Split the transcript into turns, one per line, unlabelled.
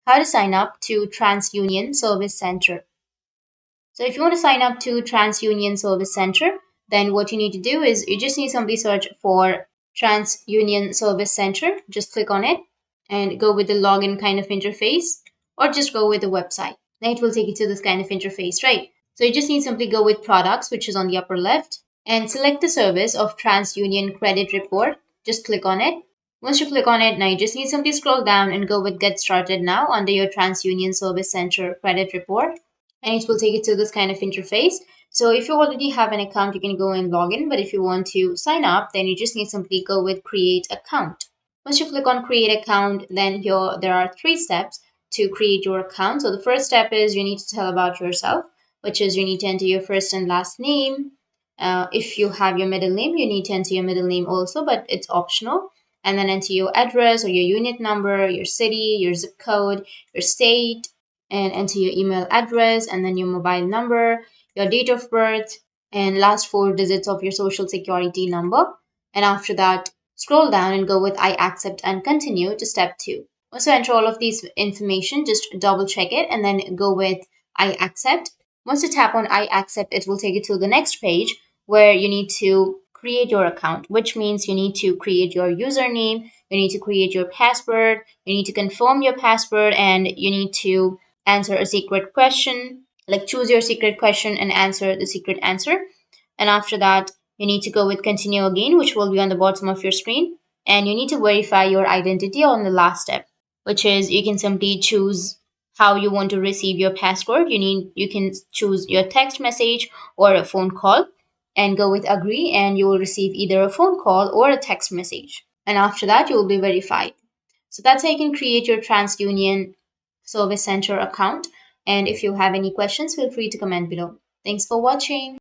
how to sign up to TransUnion Service Center. So if you want to sign up to TransUnion Service Center, then what you need to do is you just need to simply search for TransUnion Service Center. Just click on it and go with the login kind of interface, or just go with the website. Then it will take you to this kind of interface, right? So you just need to simply go with products, which is on the upper left, and select the service of TransUnion Credit Report. Just click on it. Once you click on it, now you just need to simply scroll down and go with Get Started Now under your TransUnion Service Center Credit Report, and it will take you to this kind of interface. So if you already have an account, you can go and log in, but if you want to sign up, then you just need to simply go with Create Account. Once you click on Create Account, then here there are 3 steps to create your account. So the first step is you need to tell about yourself, which is you need to enter your first and last name. If you have your middle name, you need to enter your middle name also, but it's optional. And then enter your address or your unit number, your city, your zip code, your state, and enter your email address, and then your mobile number, your date of birth, and last 4 digits of your social security number. And after that, scroll down and go with I accept and continue to step 2. Once you enter all of these information, just double check it and then go with I accept. Once you tap on I accept, it will take you to the next page where you need to create your account, which means you need to create your username, you need to create your password, you need to confirm your password, and you need to answer a secret question, like choose your secret question and answer the secret answer. And after that, you need to go with continue again, which will be on the bottom of your screen. And you need to verify your identity on the last step, which is you can simply choose how you want to receive your password. You can choose your text message or a phone call, and go with agree, and you will receive either a phone call or a text message. And after that, you will be verified. So that's how you can create your TransUnion Service Center account. And if you have any questions, feel free to comment below. Thanks for watching.